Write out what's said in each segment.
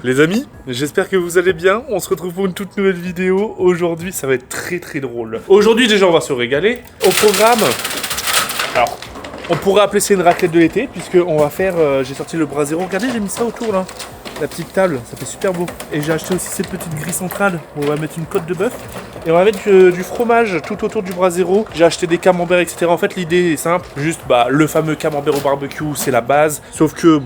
Les amis, j'espère que vous allez bien. On se retrouve pour une toute nouvelle vidéo. Aujourd'hui, ça va être très drôle. Aujourd'hui, déjà, on va se régaler. Au programme, alors, on pourrait appeler ça une raclette de l'été, puisque on va faire. J'ai sorti le brasero. Regardez, j'ai mis ça autour là. La petite table, ça fait super beau. Et j'ai acheté aussi cette petite grille centrale où on va mettre une côte de bœuf. Et on va mettre du fromage tout autour du brasero. J'ai acheté des camemberts, etc. En fait, l'idée est simple. Juste, le fameux camembert au barbecue, c'est la base. Sauf que,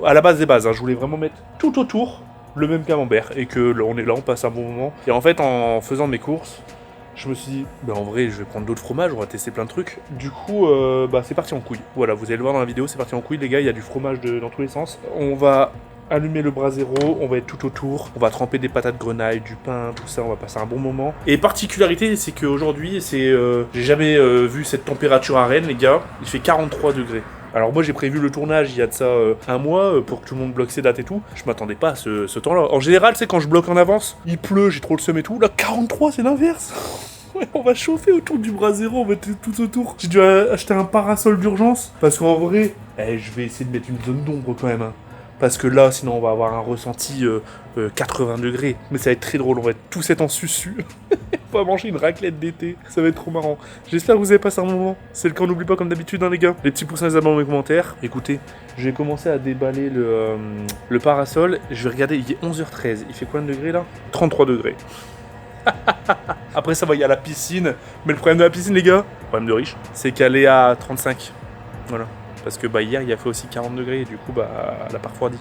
à la base des bases, hein, je voulais vraiment mettre tout autour le même camembert. Et que on est là, on passe un bon moment. Et en fait, en faisant mes courses, je me suis dit, en vrai, je vais prendre d'autres fromages, on va tester plein de trucs. Du coup, c'est parti en couille. Voilà, vous allez le voir dans la vidéo, c'est parti en couille, les gars. Il y a du fromage dans tous les sens. On va allumer le brasero, on va être tout autour, on va tremper des patates grenaille, du pain, tout ça, on va passer un bon moment. Et particularité, c'est qu'aujourd'hui, j'ai jamais vu cette température à Rennes, les gars. Il fait 43 degrés. Alors moi j'ai prévu le tournage il y a de ça un mois pour que tout le monde bloque ses dates et tout. Je m'attendais pas à ce temps-là. En général, c'est quand je bloque en avance, il pleut, j'ai trop le seum et tout. Là, 43, c'est l'inverse. Ouais, on va chauffer autour du brasero, on va être tout autour. J'ai dû acheter un parasol d'urgence parce qu'en vrai, je vais essayer de mettre une zone d'ombre quand même. Hein. Parce que là, sinon, on va avoir un ressenti 80 degrés. Mais ça va être très drôle, on va être tous être en susu. On va manger une raclette d'été, ça va être trop marrant. J'espère que vous avez passé un moment. C'est le cas, n'oublie pas comme d'habitude, hein, les gars. Les petits pouces, les abonnements, les commentaires. Écoutez, je vais commencer à déballer le parasol. Je vais regarder, il est 11h13. Il fait combien de degrés là? 33 degrés. Après ça va, il y a la piscine. Mais le problème de la piscine, les gars, problème de riche, c'est qu'elle est à 35. Voilà. Parce que hier, il a fait aussi 40 degrés et du coup, elle a pas refroidi.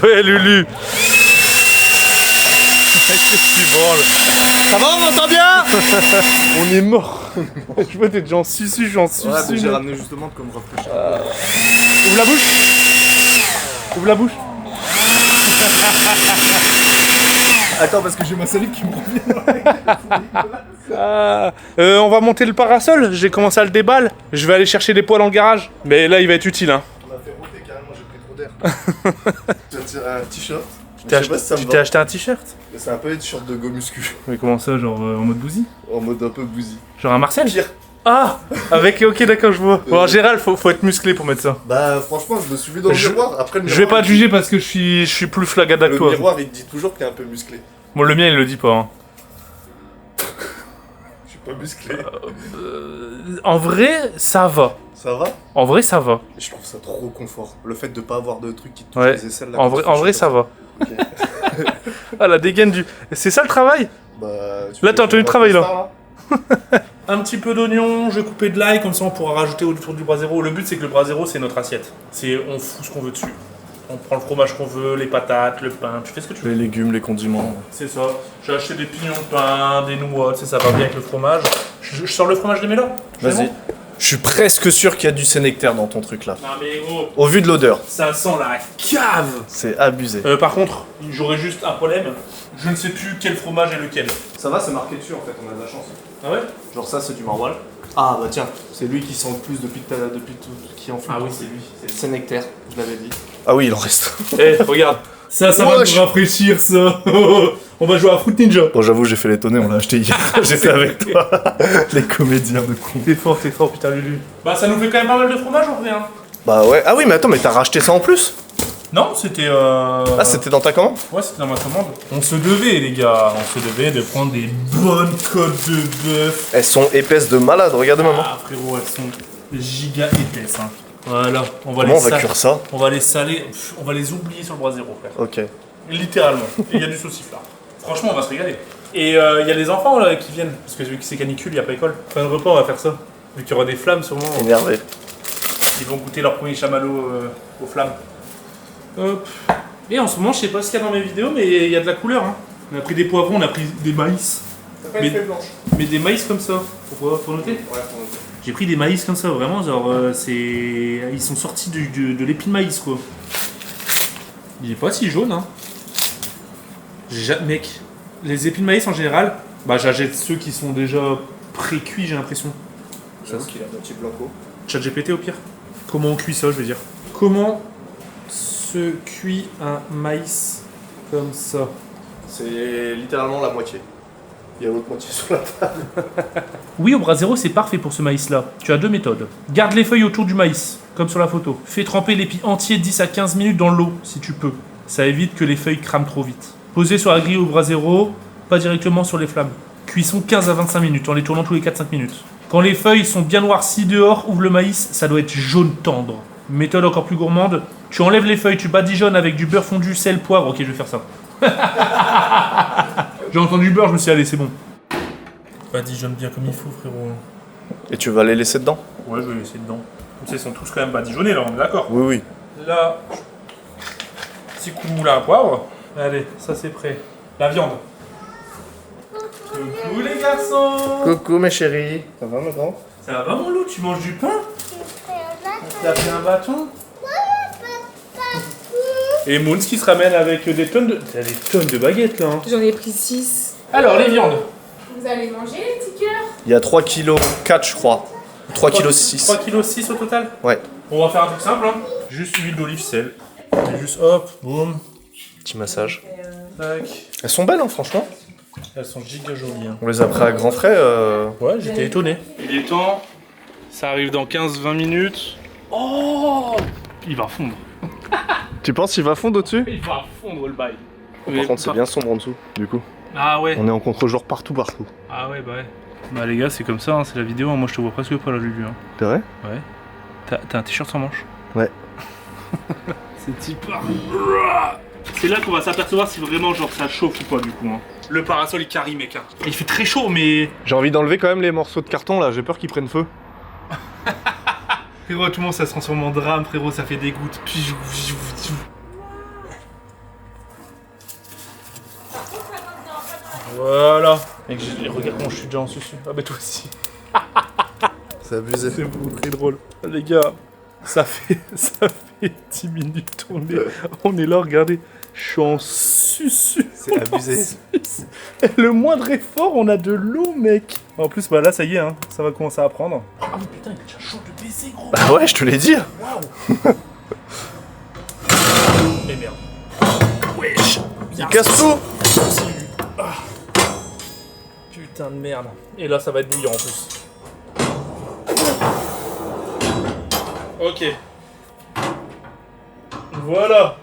Ouais, Lulu. Qu'est-ce qui branle? Ça va, on m'entend bien? On est mort. Je vois, t'es déjà en susu, je suis en susu. Ouais, mais j'ai ramené justement de comme rafraîchir. Ouvre la bouche. Ouvre la bouche. Attends, parce que j'ai ma salive qui me revient. On va monter le parasol. J'ai commencé à le déballer. Je vais aller chercher des poêles dans le garage. Mais là, il va être utile, hein. On a fait router carrément, j'ai pris trop d'air. J'ai tiré un t-shirt. Tu t'es acheté un t-shirt? C'est un peu un t-shirt de go muscu. Mais comment ça, genre en mode bousy? En mode un peu bousy. Genre un Marcel? Pire. Ah, avec, ok, d'accord, je vois. Bon, en général, faut être musclé pour mettre ça. Franchement, je me suis vu dans le miroir. Après, Je vais pas te juger parce que je suis plus flagada que toi. Le miroir, il te dit toujours que t'es un peu musclé. Bon, le mien, il le dit pas. Hein. Je suis pas musclé. En vrai, ça va. Ça va? En vrai, ça va. Je trouve ça trop confort. Le fait de pas avoir de trucs qui te touchent Ouais. les aisselles. Là, En vrai, ça va. Okay. Ah, la dégaine du... C'est ça le travail? Là, t'as entendu le travail, là. Un petit peu d'oignon, je vais couper de l'ail, comme ça on pourra rajouter autour du brasero. Le but, c'est que le brasero, c'est notre assiette. On fout ce qu'on veut dessus. On prend le fromage qu'on veut, les patates, le pain, tu fais ce que tu veux. Les légumes, les condiments. C'est ça. J'ai acheté des pignons de pain, des noix, tu sais, ça va bien avec le fromage. Je sors le fromage de Mélo? Vas-y. Je suis presque sûr qu'il y a du sénectaire dans ton truc là. Non mais gros, Au vu de l'odeur. ça sent la cave. C'est abusé. Par contre, j'aurais juste un problème. Je ne sais plus quel fromage est lequel. Ça va, c'est marqué dessus en fait, on a de la chance. Ah ouais? Genre ça, c'est du maroilles. Ah bah tiens, c'est lui qui sent le plus depuis tout qui en fout. Ah oui, c'est lui. C'est nectaire, je l'avais dit. Ah oui, il en reste. Eh, regarde. Ça va nous rafraîchir, ça. On va jouer à Fruit Ninja. Bon, j'avoue, j'ai fait l'étonner, on l'a acheté hier. J'étais avec toi. Les comédiens de con. T'es fort, putain, Lulu. Bah, ça nous fait quand même pas mal de fromage, en vrai, hein. Bah ouais. Ah oui, mais attends, mais t'as racheté ça en plus? Non, c'était Ah, c'était dans ta commande? Ouais, c'était dans ma commande. On se devait, les gars. On se devait de prendre des bonnes côtes de bœuf. Elles sont épaisses de malade, regarde maman. Ah, frérot, elles sont giga épaisses, hein. Voilà, Comment on va cuire ça? On va les saler, on va les oublier sur le brasero, frère. Ok. Littéralement. Et il y a du sauciflard. Franchement, on va se régaler. Et il y a les enfants là, qui viennent, parce que vu que c'est canicule, il n'y a pas école. Fin de repas, on va faire ça. Vu qu'il y aura des flammes, sûrement. Énervé. Ils vont goûter leur premier chamallow aux flammes. Hop. Et en ce moment, je sais pas ce qu'il y a dans mes vidéos, mais il y a de la couleur. Hein. On a pris des poivrons, on a pris des maïs. T'as pas une feuille blanche? Mais des maïs comme ça. Pour noter? Ouais, pour noter. J'ai pris des maïs comme ça, vraiment, genre, ils sont sortis de l'épi de maïs, quoi. Il est pas si jaune, hein. Mec, les épis de maïs en général, bah j'achète ceux qui sont déjà pré-cuits, j'ai l'impression. J'avoue qu'il est à moitié blanco. Chat GPT au pire. Comment on cuit ça, je veux dire. Comment se cuit un maïs comme ça? C'est littéralement la moitié. Il y a l'autre moitié sur la table. Oui, au bras zéro, c'est parfait pour ce maïs-là. Tu as deux méthodes. Garde les feuilles autour du maïs, comme sur la photo. Fais tremper l'épi entier 10 à 15 minutes dans l'eau, si tu peux. Ça évite que les feuilles crament trop vite. Posez sur la grille au bras zéro, pas directement sur les flammes. Cuisson 15 à 25 minutes, en les tournant tous les 4-5 minutes. Quand les feuilles sont bien noircies dehors, ouvre le maïs, ça doit être jaune tendre. Méthode encore plus gourmande, tu enlèves les feuilles, tu badigeonnes avec du beurre fondu, sel, poivre. Ok, je vais faire ça. J'ai entendu beurre, je me suis dit, allez, c'est bon. Badigeonne bien comme il faut, frérot. Et tu vas les laisser dedans? Ouais, je vais laisser dedans. Comme ça, ils sont tous quand même badigeonnés, là, on est d'accord. Oui, oui. Là, petit coup de moulin à poivre. Allez, ça c'est prêt. La viande. Coucou les garçons. Coucou mes chéris. Ça va, mon grand? Ça va mon loup, tu manges du pain? T'as pris un bâton? Et Moons qui se ramène avec des tonnes de... T'as des tonnes de baguettes là. Hein. J'en ai pris 6. Alors, les viandes. Vous allez manger les petits cœurs? Il y a 3 kg 4 je crois. 3 kg 6. 3 kg 6 au total? Ouais. On va faire un truc simple. Hein. Juste huile d'olive, sel. Et juste hop, boum. Petit massage. Tac. Elles sont belles hein, franchement. Elles sont giga jolies. Hein. On les a pris à grands frais. Ouais, j'étais étonné. Il est temps. Ça arrive dans 15-20 minutes. Oh! Il va fondre. Tu penses qu'il va fondre au-dessus? Il va fondre le bail. Par contre c'est bien sombre en dessous, du coup. Ah ouais. On est en contre-jour partout. Ah ouais, bah ouais. Bah les gars, c'est comme ça, hein, c'est la vidéo. Hein. Moi je te vois presque pas là, Lulu. Hein. C'est vrai? Ouais. T'as un t-shirt sans manche? Ouais. C'est type. C'est là qu'on va s'apercevoir si vraiment genre ça chauffe ou pas du coup. Hein. Le parasol il carie mec. Hein. Il fait très chaud mais. J'ai envie d'enlever quand même les morceaux de carton là, j'ai peur qu'ils prennent feu. Frérot, tout le monde ça se transforme en drame, frérot, ça fait des gouttes. Voilà. Mec, regarde comment je suis déjà en susu. Ah bah toi aussi. C'est abusé. C'est beaucoup très drôle. Les gars, ça fait 10 minutes. On est là, regardez. Je suis en susu. C'est abusé. Le moindre effort, on a de l'eau, mec. En plus, bah là, ça y est, hein, ça va commencer à prendre. Ah mais putain, il est déjà chaud de baiser, gros. Bah ouais, je te l'ai dit. Waouh. Mais merde. Wesh. Il casse tout. Ah. Putain de merde. Et là, ça va être bouillant en plus. Ok. Voilà.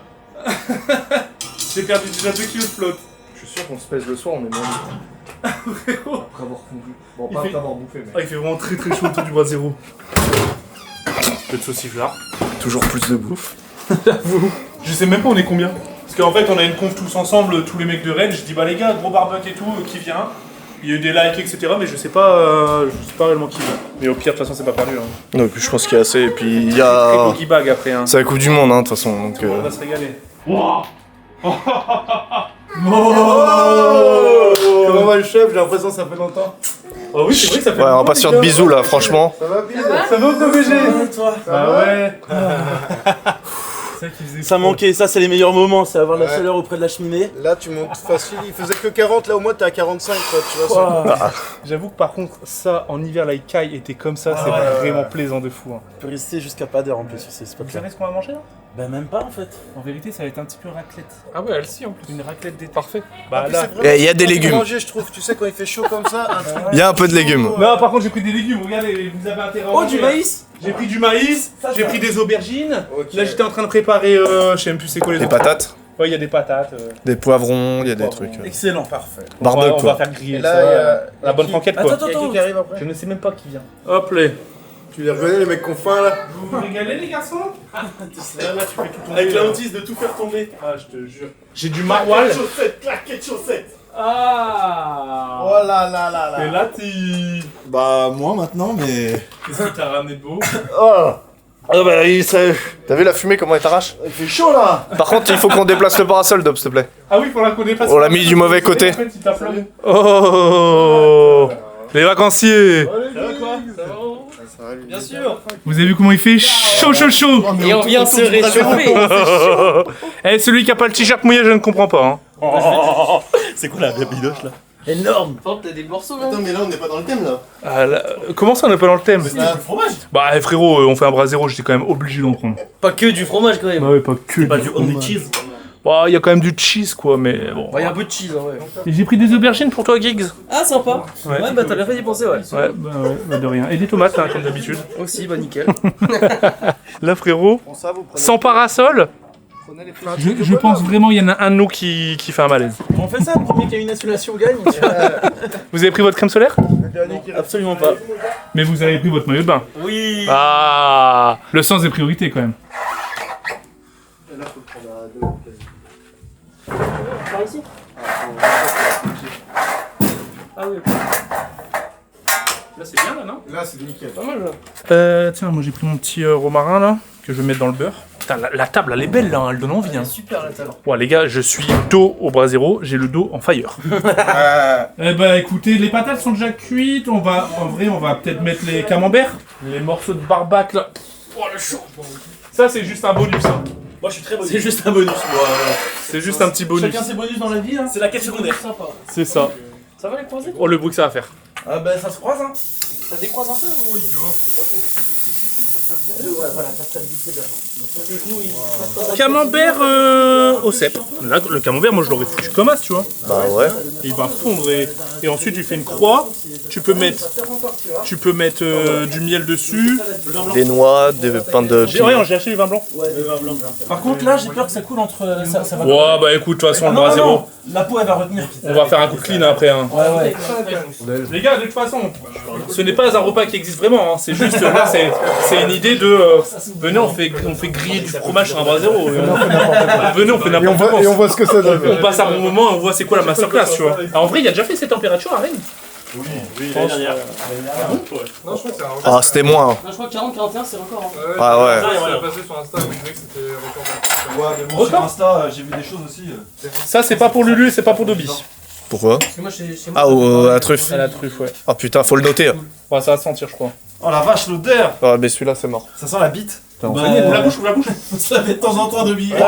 J'ai perdu déjà 2 kilos de flotte. Je suis sûr qu'on se pèse le soir, on est moins. Frérot. Après avoir fondu. Bon, Il pas fait- après avoir bouffé, mais. Ah, il fait vraiment très très chaud autour du bras zéro. Peu de sauciflard. Toujours plus de bouffe. J'avoue. Je sais même pas on est combien. Parce qu'en fait on a une conf tous ensemble, tous les mecs de Rennes. Je dis bah les gars, gros barbecue et tout, qui vient. Il y a eu des likes etc. Mais je sais pas réellement qui vient. Mais au pire de toute façon c'est pas perdu. Hein. Non, et puis je pense qu'il y a assez. Et puis il y Très a. bogey bag après. Hein. C'est la Coupe du Monde, hein, de toute façon. Donc. On va se régaler. Oh Comment va le chef? J'ai l'impression que ça fait longtemps. Oh oui c'est vrai que ça fait Ouais, on va longtemps, pas les se faire gars. de bisous là, franchement. Ça va bien? Ça va ou quoi BG? toi? Bah ouais. C'est ça qui faisait Ça froid. manquait, ça c'est les meilleurs moments, c'est avoir la Ouais. chaleur auprès de la cheminée. Là tu montes facile, il faisait que 40, là au moins t'es à 45 quoi, tu vois ça. J'avoue que par contre ça en hiver la caille était comme ça, c'est ouais, vraiment ouais. plaisant de fou. Hein. On peut rester jusqu'à pas d'heure en plus sur ces Vous spots-là. savez ce qu'on va manger là? Bah même pas en fait. En vérité, ça va être un petit peu raclette. Ah ouais, elle si en plus. Une raclette d'été. Parfait. En Bah plus, là. c'est vraiment Et il y a des bon pour légumes. manger, je trouve, tu sais quand il fait chaud comme ça, un truc. Il y a un peu de légumes. Non, par contre, j'ai pris des légumes. Regardez, vous avez intérêt à en Oh manger, du là. maïs. J'ai pris du maïs, j'ai pris des aubergines. Ok. Là, j'étais en train de préparer, je sais même plus c'est quoi les Des autres. patates, Ouais, il y a des patates. des poivrons, il y a des trucs. Excellent. Parfait. Barbecue, on va quoi. faire griller Et là, ça. il y a- La bonne franquette quoi. Attends, Il y a qui qui arrive après? Je ne sais même pas qui vient. Hop là. Tu les reconnais les mecs qu'on faim là? Vous vous régalez les garçons? Là, tu fais tout tomber. Avec la là. hantise de tout faire tomber. Ah, je te jure. J'ai du maroilles. Chaussettes, claquettes, chaussettes. Ah. Oh là là là Et là. là, tu. Bah moi maintenant mais... Qu'est-ce que t'as ramené de beau? Oh. Ah bah, T'as vu la fumée comment elle t'arrache? il fait chaud là. Par contre, il faut qu'on déplace le parasol, Dob, s'il te plaît. Ah oui, pour la connaître pas. On l'a mis du mauvais côté. Oh, les vacanciers. Bien sûr. Vous avez vu comment il fait chaud, chaud, chaud. Et on vient se réchauffer. Eh, celui qui a pas le t-shirt mouillé, je ne comprends pas. Hein. C'est quoi la bidoche là? Énorme. Par contre, t'as des morceaux là. Attends, mais là, on n'est pas dans le thème, là. Ah, là, comment ça, on n'est pas dans le thème? Le fromage. Bah, frérot, on fait un bras zéro, j'étais quand même obligé d'en prendre. Pas que du fromage quand même. Bah ouais, pas que Pas du only fromage. cheese. Bah, il y a quand même du cheese, quoi, mais bon. Ouais, y a un peu de cheese en vrai. Et j'ai pris des aubergines pour toi, Giggs. Ah, sympa. Ouais. Ouais, bah t'as bien fait d'y penser, ouais. Ouais, bah de rien. Et des tomates, hein, comme d'habitude. Aussi, bah nickel. Là, frérot, Bon, ça, vous prenez. sans parasol, je pense vraiment il y en a un de nous qui fait un malaise. On fait ça, le premier qui a une insolation gagne. Vous avez pris votre crème solaire? Absolument pas. Mais vous avez pris votre maillot de bain. Oui. Ah, le sens des priorités, quand même. Par ici. Ah oui. Là, c'est bien, là, non? Là, c'est nickel. Pas mal là. Tiens, moi j'ai pris mon petit romarin, là, que je vais mettre dans le beurre. Putain, la table, elle est belle, là, elle donne envie, hein. Super la table. Ouais, les gars, je suis dos au bras zéro, j'ai le dos en fire. Eh bah écoutez, les patates sont déjà cuites, en vrai, on va peut-être mettre les camemberts, les morceaux de barbac, là. Oh, le chaud. Ça, c'est juste un bonus, hein. Moi je suis très bonus. C'est juste un bonus. C'est juste un petit bonus. Chacun ses bonus dans la vie, hein. C'est la quête secondaire. Sympa. C'est ça. Ça va les croiser? Oh, le bruit que ça va faire. Ah bah ça se croise, hein. Ça décroise un peu ou? Ouais, voilà, ça stabilité de la jambe. Donc le genou, il passe pas. Camembert au cèpe. Là, le camembert, moi je l'aurais foutu comme as, tu vois. Bah ouais. Il va fondre et ensuite tu fais une croix. Tu peux mettre du miel dessus. Des noix, des pains de J'ai rien, j'ai acheté du vin blanc. Par contre là j'ai peur que ça coule entre... Ça va... Ouais, bah écoute, de toute façon, Ah, le non, bras non, zéro. non. La peau elle va retenir. On va faire un coup de clean après. Hein. Ouais. Les gars, de toute façon, ce n'est pas un repas qui existe vraiment. Hein. C'est juste, là, c'est une idée de. Venez, on fait griller du fromage sur un bras zéro. Venez, on fait n'importe quoi. Et on voit ce que ça donne. On passe un bon moment et on voit c'est quoi la masterclass, tu vois. En vrai, il a déjà fait cette température à Rennes. Oui, l'année dernière. Ah, c'était moins. Non, je crois que 40-41 c'est record. Hein. Ah ouais. Ouais, mais bon, sur Insta, j'ai vu des choses aussi. Ça, c'est pas pour Lulu et c'est pas pour Dobby. Pourquoi? Parce que moi, chez moi. Ah, la truffe. À la truffe, ouais. Ah putain, faut le noter. Ouais, ça va se sentir, je crois. Oh la vache, l'odeur. Ah, mais celui-là, c'est mort. Ça sent la bite. Ouvre la bouche, ouvre la bouche. Ça fait de temps en temps de billets. Et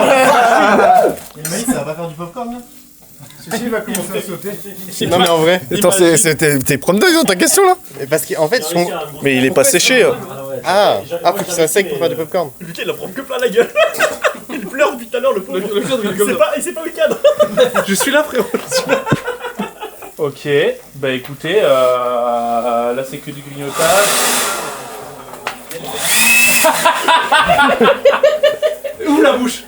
le maïs, ça va pas faire du popcorn là? Ceci va commencer à sauter. Non, mais en vrai. Attends, t'es promis dans ta question là? Parce qu'en fait, son... Mais il est pas séché. Ah, faut qu'il soit sec pour faire du popcorn. Lucas il en prend que plein la gueule. Il pleure depuis tout à l'heure le pauvre. Il sait pas où il cadre. Je suis là, frérot. je suis là. Ok, bah écoutez, là c'est que du grignotage. Ouvre la bouche.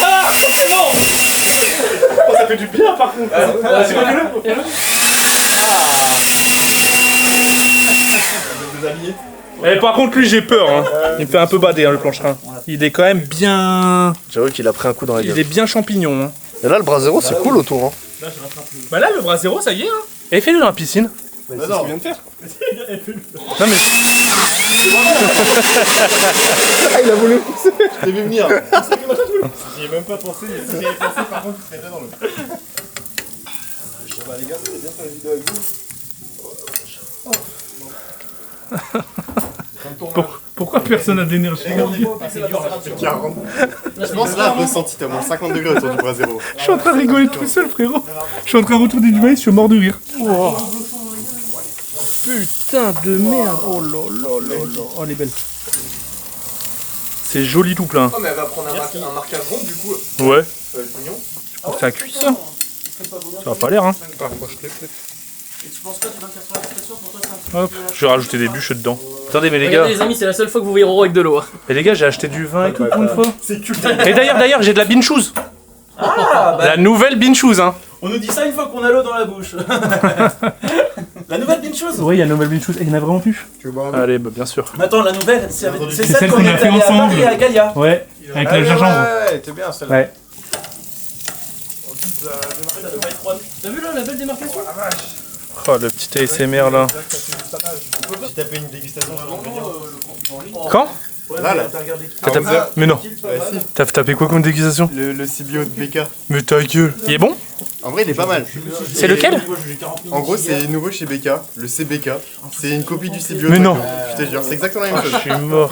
Ah, c'est bon. Oh, ça fait du bien par contre. C'est pas que le. Par contre, lui, j'ai peur. Hein. Il me fait un peu bader, hein, le plancherin. Il est quand même bien. J'avoue qu'il a pris un coup dans la Il gueule. est bien champignon. Hein. Et là, le bras zéro, c'est cool autour. Hein. Bah là, le bras zéro, ça y est. Hein. Et fais-le dans la piscine. Bah non, viens de faire. Non mais. Ah, il a voulu. Je t'ai vu venir. J'y ai même pas pensé. Si j'y avais pensé, par contre, il serait dans le. Bah, les gars, ça bien faire une vidéo avec vous. Pourquoi personne n'a d'énergie? Je pense là, ressenti, t'as moins 50 degrés autour du bras zéro. Je suis en train de rigoler tout seul, frérot. Je suis en train de retourner du maïs, je suis mort de rire. Wow. Putain de merde. Oh là là là là. Oh, elle est belle. C'est joli tout plein. Oh, mais elle va prendre un marquage rond du coup. Ouais. Ça va être mignon. Je crois que ça a cuit ça. Ça a pas l'air, hein. Et tu penses quoi du 24 heures pour toi c'est un Hop, je vais rajouter des bûches dedans. Attendez, mais les Regardez gars. les amis, c'est la seule fois que vous voyez Roro avec de l'eau. Hein. Et les gars, j'ai acheté du vin et tout pour une fois. C'est culte. Et d'ailleurs, j'ai de la bean shoes. Ah bah, La nouvelle bean shoes, hein. on nous dit ça une fois qu'on a l'eau dans la bouche. La nouvelle bien chose. Ouais, il y a une nouvelle bean shoes. Et il y en a vraiment plus. Tu veux boire un Allez, bah bien sûr. Mais attends, la nouvelle, c'est C'est celle celle qu'on qu'on a est fait allé à ensemble. Paris à Gaïa. Ouais, avec Ah le ouais, gingembre. ouais, t'es bien celle-là. Ouais. T'as vu là la belle démarcation? Oh, le petit ASMR là. J'ai tapé une dégustation sur mon menu. Quand Là. T'as tapé... Mais non. T'as tapé quoi comme dégustation? Le CBO de BK. Mais ta gueule. Il est bon? En vrai, il est pas mal. C'est lequel? En gros, c'est nouveau chez BK, le CBK. C'est une copie du CBO. Mais non. Je te jure, c'est exactement la même chose. Je suis mort.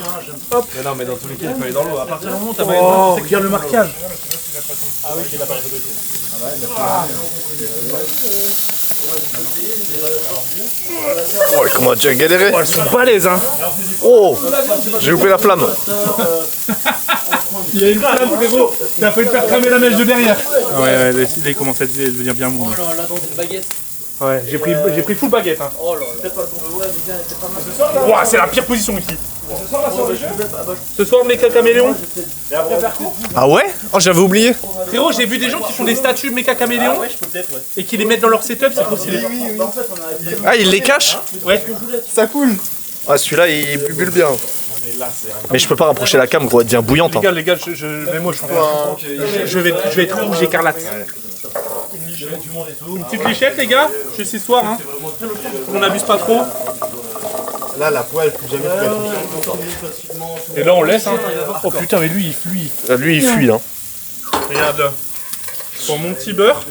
Mais non, mais dans tous les cas, il faut aller dans l'eau. À partir du moment où t'as Oh, pas regarde le marquage. Ah oui, il a pas photo. Oh, comment tu as galéré? Oh, elles sont balèzes, hein. Oh, j'ai loupé la flamme. Il y a une flamme, frérot. T'as failli te faire cramer la neige de derrière. Ah ouais, là, il commence à devenir bien mou. Oh là là, dans une baguette. Ouais, j'ai pris full baguette. Hein. Oh là là. C'est pas le bon. Ouais, mais gars, c'est pas mal. Ouah, c'est la pire position ici. Ce soir, Mecha Caméléon. Ah ouais? Oh, j'avais oublié. Frérot, j'ai vu des gens qui font des statues Mecha Caméléon Ouais, je peux peut-être, ouais. et qui les mettent dans leur setup, c'est trop stylé. Ah, il les cache? Ouais. Ça coule. Ah, celui-là, il bubule bien. Mais je peux pas rapprocher la cam, gros, elle devient bouillante. Hein. Les gars, mais moi je vais être rouge écarlate. Une petite lichette, les gars. Je suis ce soir, hein. On n'abuse pas trop. Là, la poêle, plus jamais tu Et là, on laisse, hein. Oh putain, mais lui, il fuit. Lui, il fuit, hein. Regarde. Pour mon petit beurre.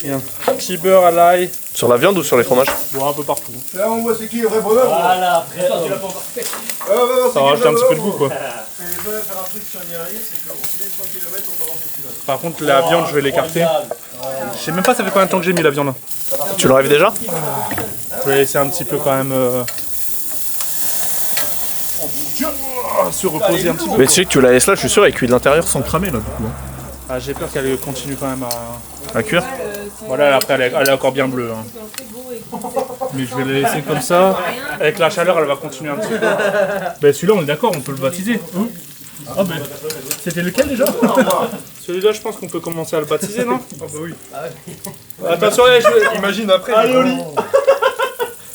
Et un petit beurre à l'ail. Sur la viande ou sur les fromages? Bon, un peu partout. Là, on voit c'est qui le vrai bonhomme. Voilà, après, Ça rajoute un petit peu de goût, quoi. Par contre, la viande, je vais l'écarter. Je sais même pas ça fait combien de temps que j'ai mis la viande. Tu l'enlèves déjà? Je vais laisser un petit peu quand même se reposer un petit peu. Mais tu sais que tu la laisses là, je suis sûr, elle cuit de l'intérieur sans cramer là, du coup. Ah, j'ai peur qu'elle continue quand même à... À cuire? Voilà, après elle est encore bien bleue. Hein. Mais je vais la laisser comme ça. Avec la chaleur, elle va continuer un petit peu. Ben celui-là, on est d'accord, on peut le baptiser. Hein, ah ben, c'était lequel déjà? Celui-là, je pense qu'on peut commencer à le baptiser, non? Ah bah oui. Attention, Imagine après. Allez, au lit.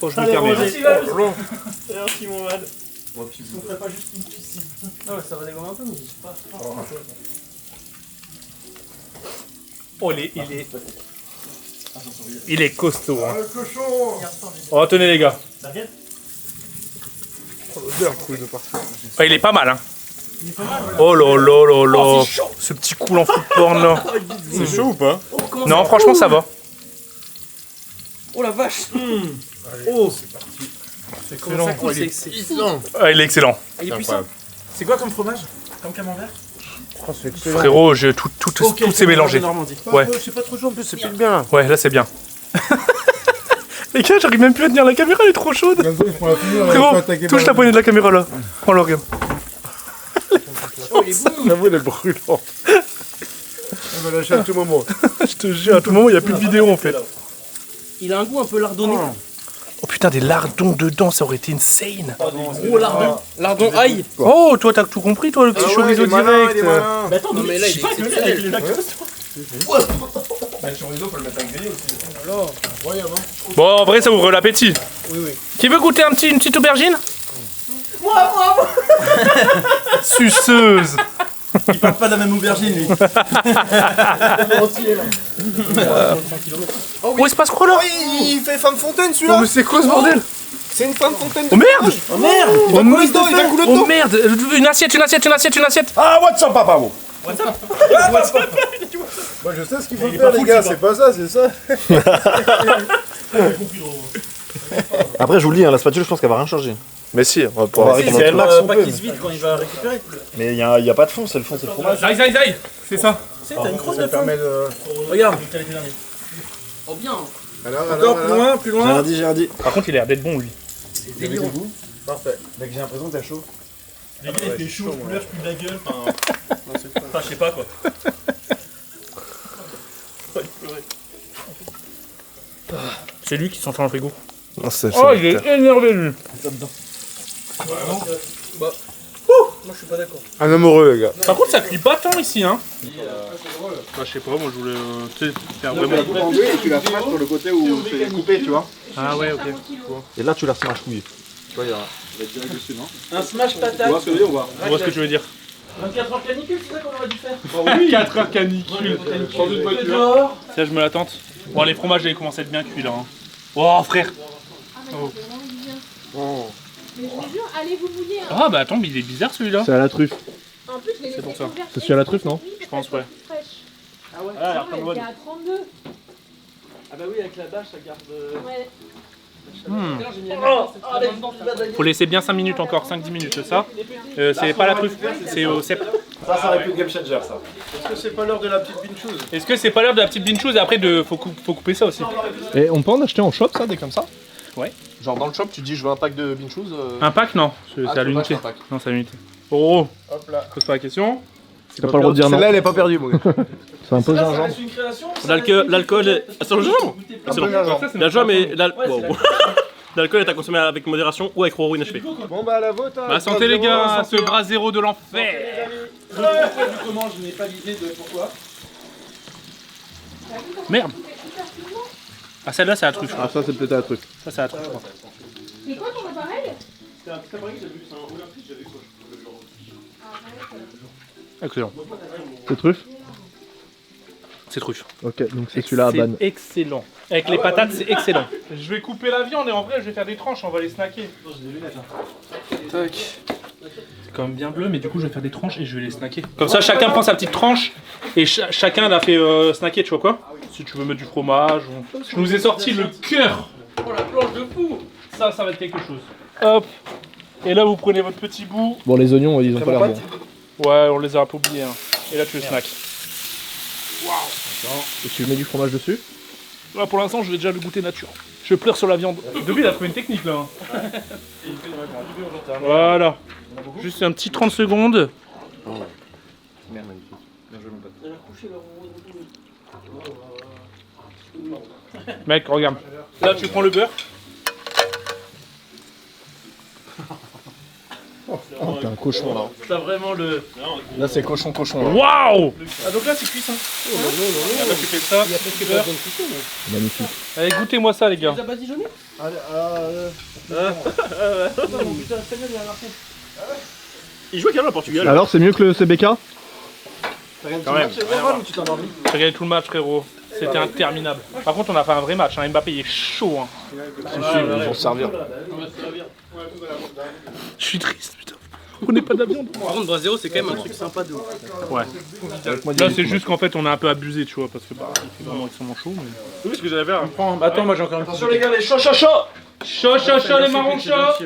Oh, je me permets. Merci, mon mal. on ferait pas juste une piscine. Ah ouais, ça va dégommer un peu, mais je sais pas. Oh, il est costaud. Hein. Oh, tenez les gars. Ah, il est pas mal, hein. Oh là là là là. Ce petit coup en foot porn là. C'est chaud ou pas? Non, franchement, ça va. Oh la vache. Oh, C'est excellent. Ça coule, c'est Ah, il est excellent. il est puissant. c'est quoi comme fromage? Comme camembert? Frérot, tout s'est mélangé. Ouais. Je sais pas trop chaud en plus, c'est plus bien. Ouais, là c'est bien. Les gars, j'arrive même plus à tenir la caméra, elle est trop chaude. Frérot, touche la poignée de la caméra là. Oh là, regarde. J'avoue, elle est brûlante. Elle va lâcher à tout moment. Je te jure, à tout moment, il n'y a plus de vidéo en fait. Il a un goût un peu lardonné. Oh putain, des lardons dedans, ça aurait été insane. Gros lardon. Lardon ail. Oh, toi, t'as tout compris, toi, le petit chorizo direct. Mais attends, mais là, il est exceptionnel. Bon, en vrai, ça ouvre l'appétit. Oui. Qui veut goûter une petite aubergine? Moi. Suceuse. Il parle pas de la même aubergine, lui. Où est-ce passe là? Il fait femme fontaine celui-là. Mais c'est quoi ce bordel? C'est une femme fontaine. Oh merde! Oh merde. Oh merde! Oh merde! Une assiette! Ah, what's up, papa? Moi je sais ce qu'il faut faire, les gars, c'est pas ça, c'est ça. Après, je vous le dis, hein, la spatule, je pense qu'elle va rien changer. Mais si, on va pouvoir C'est récupérer. pas qu'il se vide quand il va récupérer. Mais il y a pas de fond, c'est le fond, c'est le fromage. Aïe! C'est ça. Tu sais, t'as une crosse de fond. Regarde. Oh bien. Alors, Plus loin. J'ai rien dit. Par contre, il a l'air d'être bon, lui. Parfait. Mec, j'ai l'impression que t'as chaud. Les gars, il fait chaud, couleur, je pue de la gueule. Enfin, je sais pas quoi. C'est lui qui s'entre dans le frigo. Non, c'est Oh, il est énervé, lui. Moi, je suis pas d'accord. Un amoureux, les gars. Par contre, ça cuit pas tant ici, hein. Je sais pas, moi je voulais faire vraiment. Et tu la frappes sur le côté où c'est coupé, tu vois. Ah ouais, ok. Et là, tu la smash couille. Tu vois, il va être direct dessus, non? Un smash patate. Tu vois ce que je veux dire ou pas? Je vois ce que tu veux dire. 24 heures canicule, c'est ça qu'on aurait dû faire. 4 heures canicule. Dehors. Ça, je me l'attente. Bon, les fromages, ils commencent à être bien cuits là. Hein. Oh frère. Ah, mais ça fait vraiment du bien. Mais je vous jure, allez vous mouiller. Hein. Ah bah attends, mais il est bizarre celui-là. C'est à la truffe. En plus, je l'ai laissé pour ça. ouvert. C'est celui à la truffe, non? Je pense, ouais. Ah ouais. Ah, elle était à 32. Ah bah oui, avec la bâche, ça garde. Ouais. J'ai mis la Faut laisser bien 5 minutes encore, 5-10 minutes, c'est ça. C'est pas la truffe, c'est au cèpe. Ça aurait pu être game changer, ça. Est-ce que c'est pas l'heure de la petite bean chose? Est-ce que c'est pas l'heure de la petite bean chose et après faut couper ça aussi. Et on peut en acheter en shop, ça, des comme ça? Ouais. Genre dans le shop, tu dis je veux un pack de bean shoes. Un pack non, c'est Ah, à c'est l'unité. pas un pack. Non, c'est à l'unité. Oh, Hop là. pose pas la question. T'as pas le droit de dire non. Celle-là, elle est pas perdue, mon gars. C'est un peu gingembre. une création. L'alcool est. Ah, c'est le gingembre. Un peu gingembre. La joie, mais l'alcool est à consommer avec modération ou avec roi inachevé. Bon, bah, à la vôtre. Bah santé les gars, ce bras zéro de l'enfer. Comment je n'ai pas l'idée de pourquoi. Merde. Ah celle-là c'est la truffe. Ah, ça, c'est peut-être à la truffe. Ça c'est la truffe. Je crois. C'est quoi ton appareil? C'était un petit appareil que j'ai vu, c'est un Olympique, j'avais quoi. Excellent. C'est truffe? C'est truffe. Ok, donc c'est celui-là à ban. C'est excellent. Avec les patates c'est excellent. Je vais couper la viande et en vrai je vais faire des tranches, on va les snacker. Tac. C'est quand même bien bleu mais du coup je vais faire des tranches et je vais les snacker. Comme ça chacun prend sa petite tranche et chacun la fait snacker, tu vois quoi? Si tu veux mettre du fromage ou... Je nous ai sorti le cœur. Oh la planche de fou. Ça va être quelque chose. Hop. Et là vous prenez votre petit bout. Bon, les oignons, ils ont pas l'air bons. Ouais on les a un peu oubliés hein. Et là tu le snack. Et tu mets du fromage dessus? Là pour l'instant je vais déjà le goûter nature. Je pleure sur la viande. Depuis il a trouvé une technique là. Voilà. Juste un petit 30 secondes. Mec regarde. Là tu prends le beurre. Oh, t'es un cochon là. T'as vraiment le. Là, c'est cochon. Là. Waouh. Ah donc là c'est cuisson. Là tu fais ça. Beurre. Magnifique. Allez goûtez-moi ça les gars. T'as badigeonné? Il jouait carrément au Portugal. Alors, c'est mieux que le CBK? Quand même. J'ai regardé tout le match frérot. C'était interminable. Par contre on a fait un vrai match. Hein. Mbappé il est chaud. Hein. Ils vont se servir. Je suis triste putain. On n'est pas de la viande. Par contre, Brasero, c'est quand même un truc sympa de ouf. Ouais. Là c'est juste qu'en fait on a un peu abusé tu vois parce que bah il fait vraiment extrêmement chaud. Mais... Oui, ce que j'allais faire. Attends moi j'ai encore une Attention les gars, les chauds chauds chauds. Chaud les marrons chauds.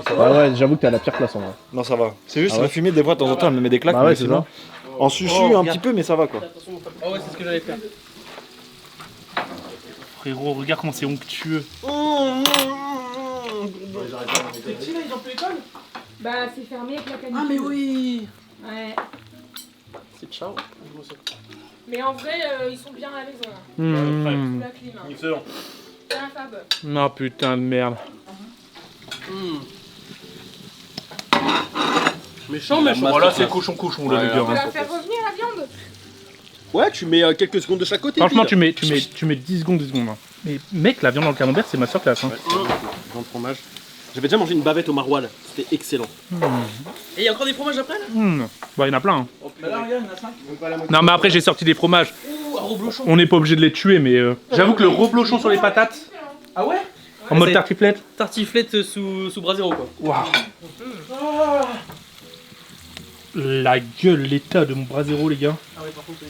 Ah ouais, j'avoue que t'es à la pire place en vrai. Non, ça va. C'est juste la fumée, des fois, de temps en temps, elle me met des claques. Bah ouais, mais c'est sinon, ça. en sushi, un petit peu, mais ça va quoi. Ah ouais, c'est ce que j'allais faire. Frérot regarde comment c'est onctueux. Tes petits là, ils ont plus l'école? Bah, c'est fermé avec la canicule. Ah mais oui. Ouais. C'est ciao. Mais en vrai, ils sont bien à la maison. Hein. Mmh. Sous la clim. Hein. Excellent. C'est un fab. Non putain de merde. Méchant, méchant. Voilà c'est cochon là les gars. Tu vas faire revenir la viande? Ouais, tu mets quelques secondes de chaque côté. Franchement pile. tu mets 10 secondes. Hein. Mais mec la viande dans le camembert c'est ma soeur classe. Hein. Grand fromage. J'avais déjà mangé une bavette au maroilles, c'était excellent. Et il y a encore des fromages après là? Bah il y en a plein. Hein. Bah là regarde, il y en a 5. Non mais après j'ai sorti des fromages. Ouh, un reblochon. On n'est pas obligé de les tuer mais j'avoue que le reblochon sur les patates Ah ouais? en mode c'est- tartiflette. Tartiflette sous Brasero quoi. Waouh. La gueule, l'état de mon brasero les gars. Ah ouais, par contre, oui.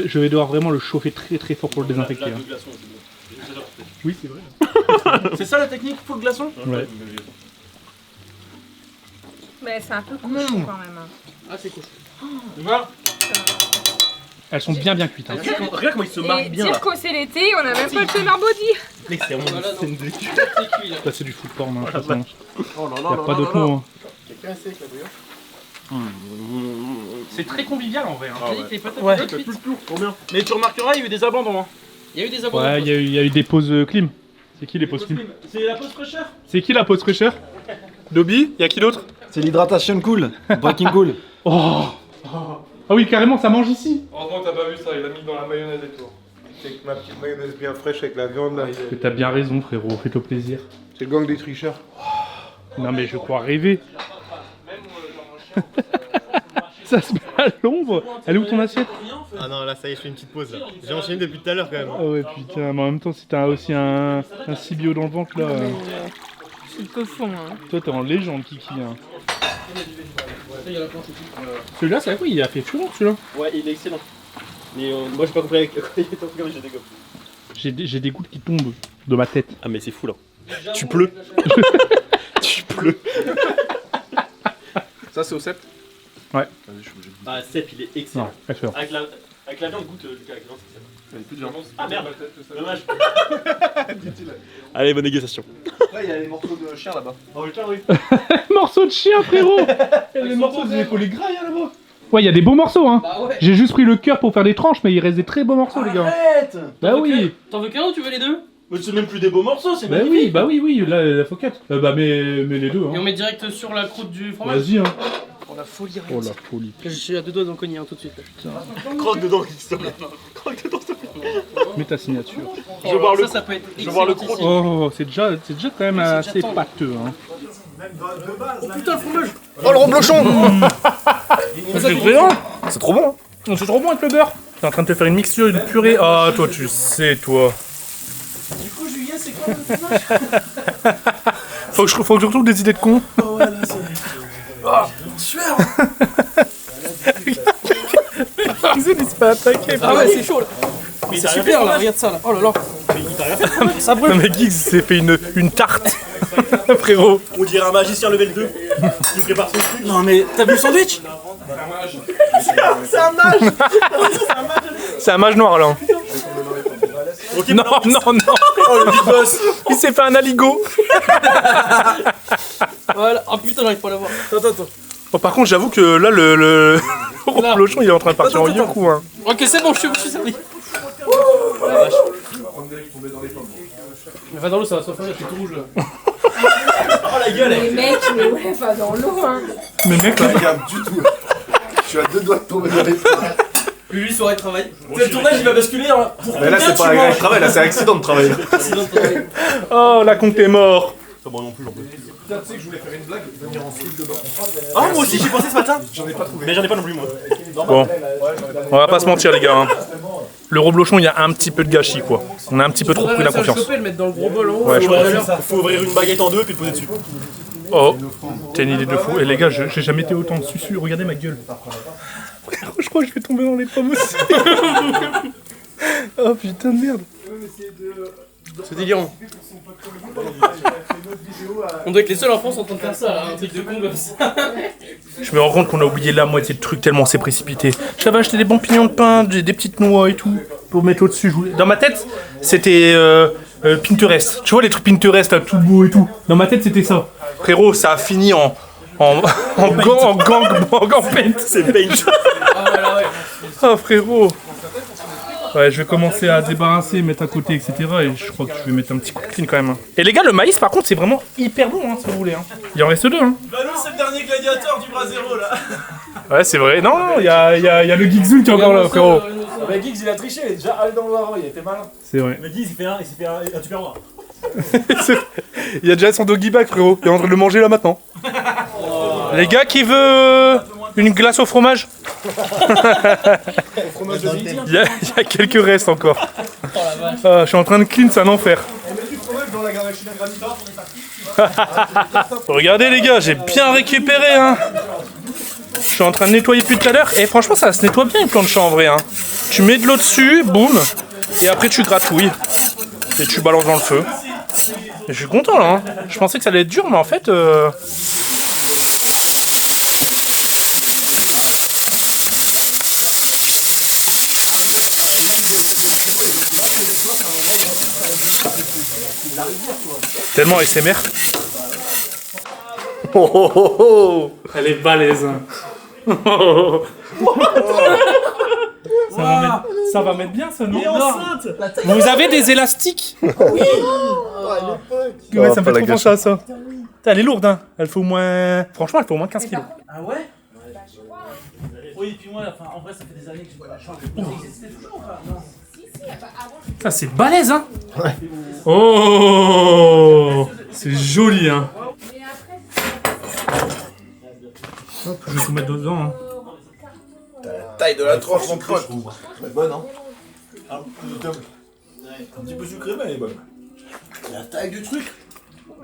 Je vais devoir vraiment le chauffer très très fort pour le désinfecter. Hein. Oui c'est vrai. C'est ça la technique, faut le glaçon? Ouais. Mais c'est un peu cochon quand même. Hein. Ah, c'est cool. Elles sont bien cuites. Hein. Regarde comment il se marre Et bien là. dire que c'est l'été, on a même pas le teneur body. Mec c'est vraiment Voilà, une scène de cul. C'est cuit là. Ça c'est du food porn. Hein, de toute façon. Oh là Y a pas d'autre mot. Hein. Quelqu'un essaie avec la bouillon? C'est très convivial en vrai. Hein. J'ai dit que les patates Ouais. étaient cuites. Trop bien. Mais tu remarqueras, il y a eu des abandons. Hein. Il y a eu des abonnés. Ouais, il y a eu des pauses clim. C'est qui les pauses clim? C'est la pause fraîcheur. C'est qui la pause fraîcheur? Dobby? Y a qui d'autre? C'est l'hydratation cool. Breaking cool. Oh. Ah oui, carrément, ça mange ici. Heureusement que t'as pas vu ça, il a mis dans la mayonnaise et tout. C'est ma petite mayonnaise bien fraîche avec la viande là. Que t'as bien raison, frérot, fais-toi plaisir. C'est le gang des tricheurs. Non, mais je crois rêver. Ça se met à l'ombre. Elle est où ton assiette? Ah non, là ça y est, je fais une petite pause là. J'ai enchaîné depuis tout à l'heure quand même. Ah ouais, putain, mais en même temps, si t'as aussi un CBO dans le ventre là. Je suis peu fond, hein. Toi, t'es en légende, Kiki. Hein. Celui-là, c'est quoi? Il a fait fureur celui-là. Ouais, il est excellent. Mais moi j'ai pas compris avec quoi il est en train de j'ai des gommes. J'ai des gouttes qui tombent de ma tête. Ah, mais c'est fou là. Tu pleures. Tu pleures. Ça, c'est au 7. Ouais. Ah, Cep, il est excellent. Non, excellent. Avec la viande, goûte Lucas, avec la viande, c'est ça. Il n'y a plus de viande. Ah merde, dommage. Allez, bonne dégustation. Là, il y a les morceaux de chien là-bas. Oh putain, oui. Morceau de chien, frérot. Les morceaux de l'épaule, les grailles là-bas. Ouais, il y a des beaux morceaux, hein. Bah ouais. J'ai juste pris le cœur pour faire des tranches, mais il reste des très beaux morceaux, les gars. Arrête. Bah oui. T'en veux qu'un ou tu veux les deux? Mais c'est même plus des beaux morceaux, c'est Bah magnifique. oui, là, la foquette. Bah, mais les deux, Et on hein. met direct sur la croûte du fromage. Vas-y, hein. Oh la folie, Oh la folie. Je suis à deux doigts d'en cogner un tout de suite. Croque dedans, s'il te plaît. Croque dedans, s'il te plaît. Mets ta signature. Je veux voir ça peut être Je veux voir le excellent. Oh, c'est déjà quand même assez tendre. pâteux, hein. Putain, le fromage. Oh le reblochon. C'est brillant. C'est trop bon. Oh, c'est trop bon avec le beurre. T'es en train de te faire une mixture, une purée. Ah, toi, tu sais, toi. Du coup, Julien, c'est quoi le fromage? Faut que je retrouve des idées de con. Oh ouais, là, c'est... Sueur. Ils se pas attaquer. Ah ouais, c'est chaud là. C'est super là, regarde ça là. Oh là là. Ça brûle. Le mec Geeks s'est fait une tarte. Frérot. On dirait un magicien level 2 qui prépare son truc. Non mais t'as vu le sandwich? C'est un mage noir, là. Non. Oh le big boss. Il s'est fait un aligot. Voilà. Oh putain, j'arrive pas à l'avoir. Attends. Oh, par contre, j'avoue que là, le reblochon, il est en train de partir en yoku, hein. Ok, c'est bon, je suis servi. Mais va dans l'eau, ça va se faire, c'est tout rouge là. Oh la gueule. Les mecs, mais ouais, pas dans l'eau, hein. Mais mec, là, Regarde du tout. Je suis à deux doigts de tomber dans les pommes. Lui, soirée de travail. Le tournage, il va basculer hein. Pour Mais là c'est pas un travail, là c'est un accident de travail. oh, la compte est mort. Ça, moi non plus, j'en peux plus. Putain, tu sais que je voulais faire une blague, venir en slip dedans. Ah, moi aussi, j'ai pensé ce matin. J'en ai pas trouvé. Mais j'en ai pas non plus, moi. Bon, on va pas se mentir, les gars. Hein. Le reblochon, il y a un petit peu de gâchis, quoi. On a un petit peu trop pris la confiance. Le mettre dans le gros bol en haut. Ouais, je Faut ouvrir une baguette en deux puis le poser dessus. Oh, t'as une idée de fou. Et les gars, j'ai jamais été autant susu. Regardez ma gueule. Frère, je crois que je vais tomber dans les pommes aussi. Oh putain de merde. C'est délirant. On doit être les seuls en France en train de faire ça, là, un truc de con comme ça. Je me rends compte qu'on a oublié la moitié de trucs tellement c'est précipité. J'avais acheté des bons pignons de pain, des petites noix et tout pour mettre au-dessus. Dans ma tête, c'était Pinterest. Tu vois les trucs Pinterest là, tout beau et tout. Dans ma tête, c'était ça. Frérot, ça a fini en gang paint. C'est paint. Ah ouais, là, ouais. Ah frérot. Ouais, je vais commencer à débarrasser, mettre à côté, etc. Et je crois que je vais mettre un petit coup de clean quand même. Et les gars, le maïs par contre, c'est vraiment hyper bon, hein, si vous voulez. Hein. Il en reste deux. Hein. Bah non, c'est le dernier gladiateur du bras zéro là. Ouais, c'est vrai. Non, il y a le Geekzul qui est encore là, frérot. Bah Giggs il a triché, il est déjà allé dans le Waro, il était malin. C'est vrai. Mais dis, il s'est fait un super noir. Il y a déjà son doggy bag, frérot. Il est en train de le manger là maintenant. Les gars, qui veut une glace au fromage? Il y a quelques restes encore. Ah, je suis en train de clean, c'est un enfer. Regardez les gars, j'ai bien récupéré. Hein. Je suis en train de nettoyer depuis tout à l'heure. Et franchement, ça se nettoie bien une planche en vrai. Hein. Tu mets de l'eau dessus, boum. Et après, tu gratouilles. Et tu balances dans le feu. Et je suis content là. Hein. Je pensais que ça allait être dur, mais en fait. Tellement ASMR. Oh, oh, oh, oh. Elle est balèze. Hein. Ça va mettre bien ça, non? Enceinte. Vous avez des élastiques? Oui. Ouais, ça me fait trop penser à ça. Putain, elle est lourde, hein. Elle fait au moins. Franchement, elle fait au moins 15 kilos. Ah ouais? Oui, puis moi, enfin, en vrai, ça fait des années que je ne change pas. C'était toujours ou pas? Non. Putain, c'est balèze, hein. Ouais. Oh, c'est joli, hein. Hop, je vais tout mettre dedans. Hein. taille de la tranche, mon pote. C'est bonne, hein. Un petit peu sucré, mais elle est bonne. La taille du truc.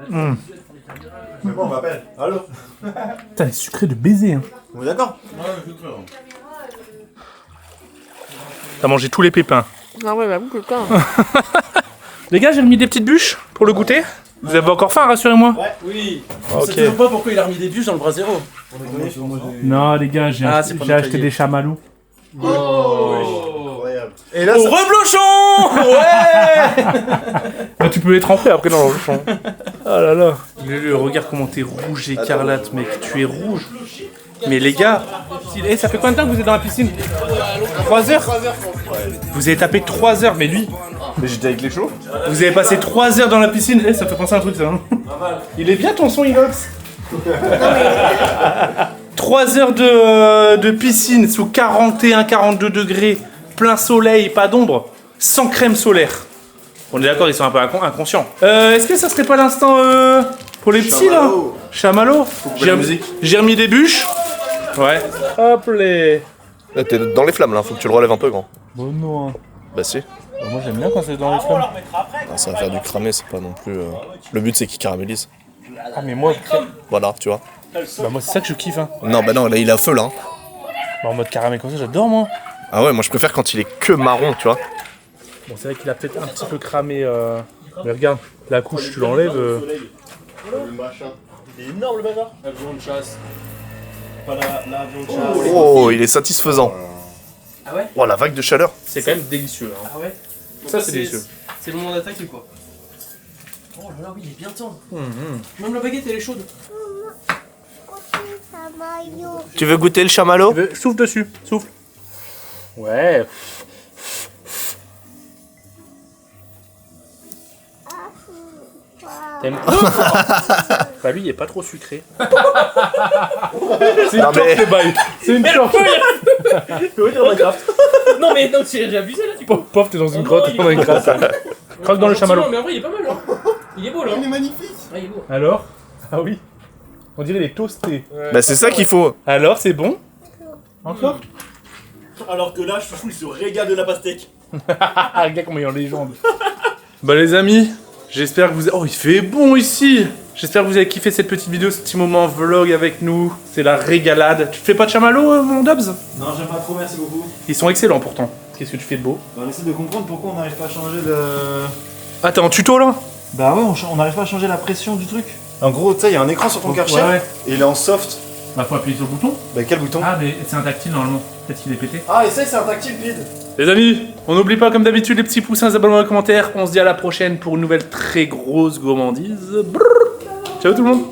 C'est bon, on m'appelle. Allô? Putain, elle est sucrée de baiser. Hein. On est d'accord? T'as mangé tous les pépins. Ah ouais, bah beaucoup quand. Les gars, j'ai remis des petites bûches pour le goûter. Vous avez encore faim, rassurez-moi. Oui. Ok. On sait toujours pas pourquoi il a remis des bûches dans le bras zéro. Non, les gars, j'ai Ah, c'est pas acheté détaillé. des chamallows. Incroyable. Et là, Au ça... reblochon. Ouais. Bah, tu peux les tremper après dans le champ. Oh là là. Regarde comment t'es rouge écarlate, mec. Tu es rouge. Mais les gars, ça fait combien de temps que vous êtes dans la piscine? 3 heures. Vous avez tapé 3 heures, mais lui, Mais j'étais avec les chauds. vous avez passé 3 heures dans la piscine. Ça fait penser à un truc, ça. Hein. Il est bien ton son, Inox. 3 heures de piscine sous 41-42 degrés, plein soleil, pas d'ombre, sans crème solaire. On est d'accord, ils sont un peu inconscients. Est-ce que ça serait pas l'instant pour les petits là? Chamallow. J'ai remis des bûches. Ouais. Hop les. Là, t'es dans les flammes là, faut que tu le relèves un peu grand. Bon non. Bah si. Moi j'aime bien quand c'est dans les flammes. Ah, ça va faire du cramé, c'est pas non plus. Le but c'est qu'il caramélise. Ah mais moi, Voilà, tu vois. bah moi c'est ça que je kiffe. Hein. Non, bah non, là il est à feu là. Hein. Bah, en mode caramel comme ça, j'adore moi. Ah ouais, moi je préfère quand il est que marron, tu vois. Bon c'est vrai qu'il a peut-être un petit peu cramé. Mais regarde, la couche tu l'enlèves. Il est énorme le bazar. L'avion de chasse. Pas l'avion de Oh, il est satisfaisant. Ah ouais? Oh, la vague de chaleur. C'est quand même délicieux. Hein. Ah ouais? Ça c'est délicieux. C'est le moment d'attaquer quoi. Oh là là, oui, il est bien tendre. Même la baguette elle est chaude. Tu veux goûter le chamallow? Souffle dessus, souffle. Ouais. T'aimes Bah lui il est pas trop sucré. C'est une Non, mais- torte les bails. C'est une torte. Non mais non, j'ai abusé là, tu peux. Pof, t'es dans une grotte, il dans une crasse. Croque dans le chamallow. Mais en vrai, il est pas mal hein. Il est beau là. Il est magnifique. Ouais, il est beau. Alors? Ah oui. On dirait les toastés. Bah c'est ça qu'il faut. Alors c'est bon? Encore? Alors que là, Chouchou, il se régale de la pastèque. Ah regarde comment il est en légende. Bah les amis, j'espère que vous... Oh il fait bon ici. J'espère que vous avez kiffé cette petite vidéo, ce petit moment vlog avec nous. C'est la régalade. Tu te fais pas de chamallow mon Dobbs? Non, j'aime pas trop, merci beaucoup. Ils sont excellents pourtant. Qu'est-ce que tu fais de beau? On essaie de comprendre pourquoi on n'arrive pas à changer de... Ah t'es en tuto là? Bah ouais, on n'arrive pas à changer la pression du truc. En gros, tu sais, il y a un écran sur ton Karcher, Ouais. et il est en soft. Bah faut appuyer sur le bouton. Bah quel bouton? Ah mais c'est un tactile normalement. Peut-être qu'il est pété. Ah, et ça, c'est un tactile vide. Les amis, on n'oublie pas comme d'habitude les petits poussins, les abonnements et les commentaires. On se dit à la prochaine pour une nouvelle très grosse gourmandise. Brrr. Ciao tout le monde.